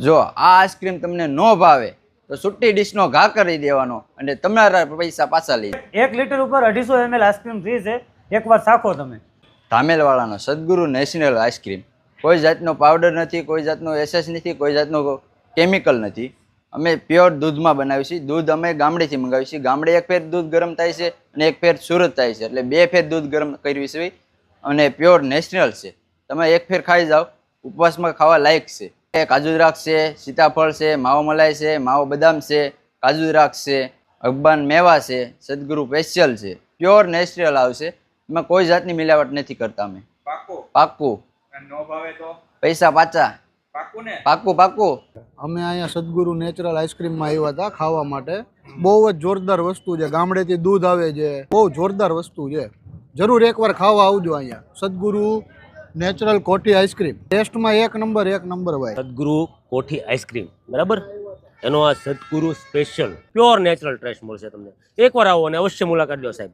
જો આ આઈસ્ક્રીમ તમને ન ભાવે તો છૂટી ડીશનો ઘા કરી દેવાનો અને તમારા પૈસા પાછા લઈ 1 લીટર ઉપર 250 ml આઈસ્ક્રીમ ફ્રી છે, એકવાર ચાખો તમે. ધામેલવાળાનો સદગુરુ નેશનલ આઈસ્ક્રીમ, કોઈ જાતનો પાવડર નથી, કોઈ જાતનો એસેસ નથી, કોઈ જાતનો કેમિકલ નથી. અમે પ્યોર દૂધમાં બનાવીએ છીએ. દૂધ અમે ગામડેથી મંગાવીએ છીએ. ગામડે એક ફેર દૂધ ગરમ થાય છે અને એક ફેર સુરત થાય છે, એટલે 2 ફેર દૂધ ગરમ કરવી છે અને પ્યોર નેશનલ છે. તમે એક ફેર ખાઈ જાઓ, ઉપવાસમાં ખાવા લાયક છે. કાજુ દ્રાક્ષ છે, સીતાફળ છે, માવો મલાઈ છે, માવો બદામ છે, કાજુ દ્રાક્ષ છે, અગબાન મેવા છે, સદગુરુ સ્પેશિયલ છે, પ્યોર નેચરલ આવશે. એમાં કોઈ જાતની મિલાવટ નથી કરતા અમે. પાક્કું. નો ભાવે તો પૈસા પાછા. પાક્કું. અમે અહીંયા સદગુરુ નેચરલ આઈસ્ક્રીમમાં આવ્યા હતા ખાવા માટે. બહુ જ જોરદાર વસ્તુ છે. ગામડેથી દૂધ આવે છે, બહુ જોરદાર વસ્તુ છે. જરૂર એકવાર ખાવા આવજો અહીંયા. સદગુરુ નેચરલ કોઠી આઈસ્ક્રીમ ટેસ્ટમાં એક નંબર ભાઈ. સદગુરુ કોઠી આઈસ્ક્રીમ, બરાબર, એનો આ સદગુરુ સ્પેશિયલ પ્યોર નેચરલ ટેસ્ટ મળશે તમને. એકવાર આવો અને અવશ્ય મુલાકાત લો સાહેબ.